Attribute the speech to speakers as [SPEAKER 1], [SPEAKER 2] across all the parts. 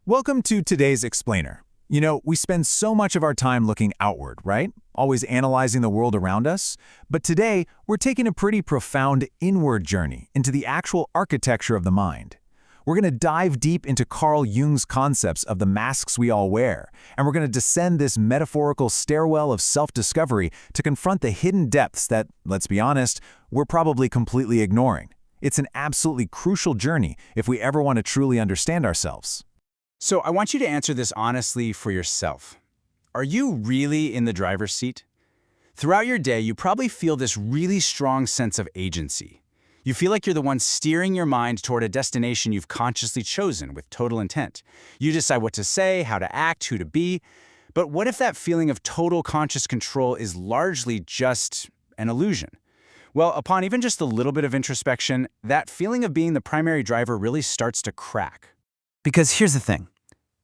[SPEAKER 1] Welcome to today's Explainer. We spend so much of our time looking outward, right? Always analyzing the world around us. But today, we're taking a pretty profound inward journey into the actual architecture of the mind. We're going to dive deep into Carl Jung's concepts of the masks we all wear, and we're going to descend this metaphorical stairwell of self-discovery to confront the hidden depths that, let's be honest, we're probably completely ignoring. It's an absolutely crucial journey if we ever want to truly understand ourselves.
[SPEAKER 2] So I want you to answer this honestly for yourself. Are you really in the driver's seat? Throughout your day, you probably feel this really strong sense of agency. You feel like you're the one steering your mind toward a destination you've consciously chosen with total intent. You decide what to say, how to act, who to be. But what if that feeling of total conscious control is largely just an illusion? Well, upon even just a little bit of introspection, that feeling of being the primary driver really starts to crack.
[SPEAKER 3] Because here's the thing.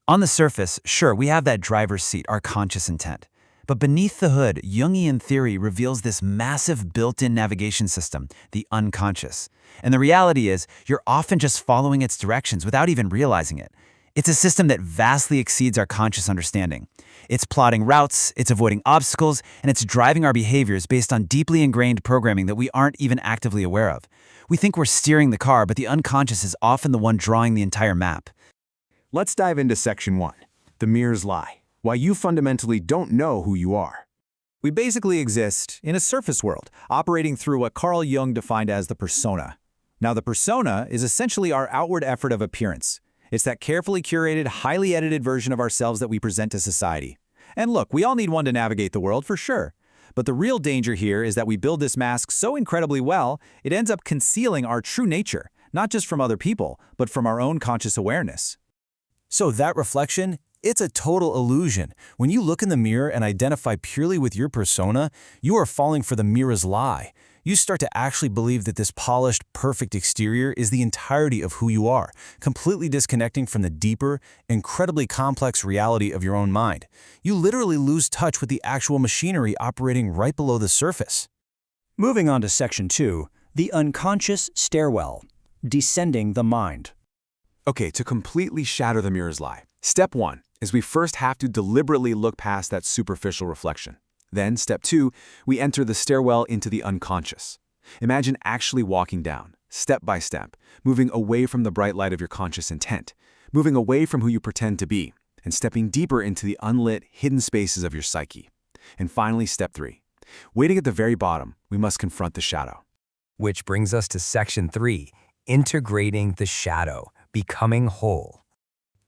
[SPEAKER 3] On the surface, sure, we have that driver's seat, our conscious intent. But beneath the hood, Jungian theory reveals this massive built-in navigation system, the unconscious. And the reality is, you're often just following its directions without even realizing it. It's a system that vastly exceeds our conscious understanding. It's plotting routes, it's avoiding obstacles, and it's driving our behaviors based on deeply ingrained programming that we aren't even actively aware of. We think we're steering the car, but the unconscious is often the one drawing the entire map.
[SPEAKER 1] Let's dive into Section 1, the mirror's lie, why you fundamentally don't know who you are. We basically exist in a surface world, operating through what Carl Jung defined as the persona. Now, the persona is essentially our outward effort of appearance. It's that carefully curated, highly edited version of ourselves that we present to society. And look, we all need one to navigate the world, for sure. But the real danger here is that we build this mask so incredibly well, it ends up concealing our true nature, not just from other people, but from our own conscious awareness.
[SPEAKER 4] So that reflection, it's a total illusion. When you look in the mirror and identify purely with your persona, you are falling for the mirror's lie. You start to actually believe that this polished, perfect exterior is the entirety of who you are, completely disconnecting from the deeper, incredibly complex reality of your own mind. You literally lose touch with the actual machinery operating right below the surface.
[SPEAKER 5] Moving on to Section 2, the unconscious stairwell, descending the mind.
[SPEAKER 1] Okay, to completely shatter the mirror's lie, step 1 is we first have to deliberately look past that superficial reflection. Then, step 2, we enter the stairwell into the unconscious. Imagine actually walking down, step by step, moving away from the bright light of your conscious intent, moving away from who you pretend to be, and stepping deeper into the unlit, hidden spaces of your psyche. And finally, step 3. Waiting at the very bottom, we must confront the shadow.
[SPEAKER 6] Which brings us to Section 3, integrating the shadow, becoming whole.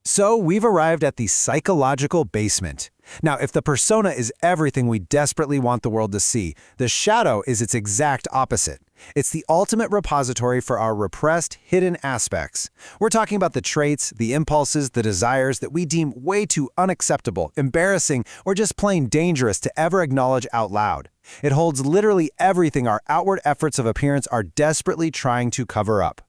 [SPEAKER 4] So we've arrived at the psychological basement. Now, if the persona is everything we desperately want the world to see, the shadow is its exact opposite. It's the ultimate repository for our repressed, hidden aspects. We're talking about the traits, the impulses, the desires that we deem way too unacceptable, embarrassing, or just plain dangerous to ever acknowledge out loud. It holds literally everything our outward efforts of appearance are desperately trying to cover up.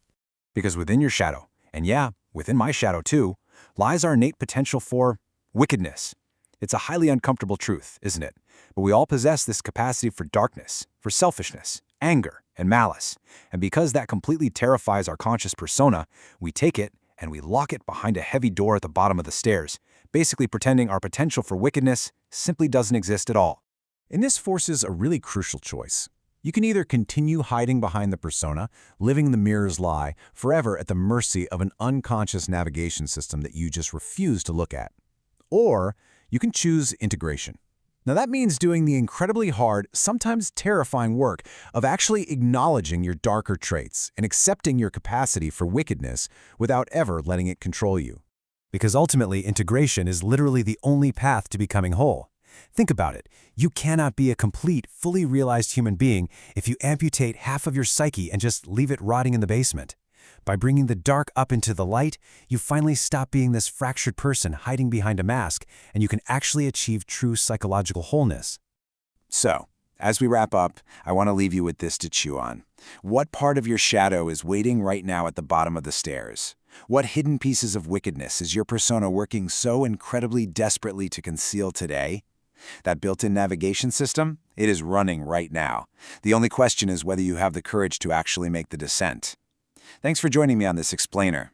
[SPEAKER 1] Because within your shadow, and yeah, within my shadow too, lies our innate potential for wickedness. It's a highly uncomfortable truth, isn't it? But we all possess this capacity for darkness, for selfishness, anger, and malice. And because that completely terrifies our conscious persona, we take it and we lock it behind a heavy door at the bottom of the stairs, basically pretending our potential for wickedness simply doesn't exist at all. And this forces a really crucial choice. You can either continue hiding behind the persona, living the mirror's lie, forever at the mercy of an unconscious navigation system that you just refuse to look at. Or you can choose integration. Now that means doing the incredibly hard, sometimes terrifying work of actually acknowledging your darker traits and accepting your capacity for wickedness without ever letting it control you. Because ultimately, integration is literally the only path to becoming whole. Think about it. You cannot be a complete, fully realized human being if you amputate half of your psyche and just leave it rotting in the basement. By bringing the dark up into the light, you finally stop being this fractured person hiding behind a mask, and you can actually achieve true psychological wholeness. So, as we wrap up, I want to leave you with this to chew on. What part of your shadow is waiting right now at the bottom of the stairs? What hidden pieces of wickedness is your persona working so incredibly desperately to conceal today? That built-in navigation system, it is running right now. The only question is whether you have the courage to actually make the descent. Thanks for joining me on this explainer.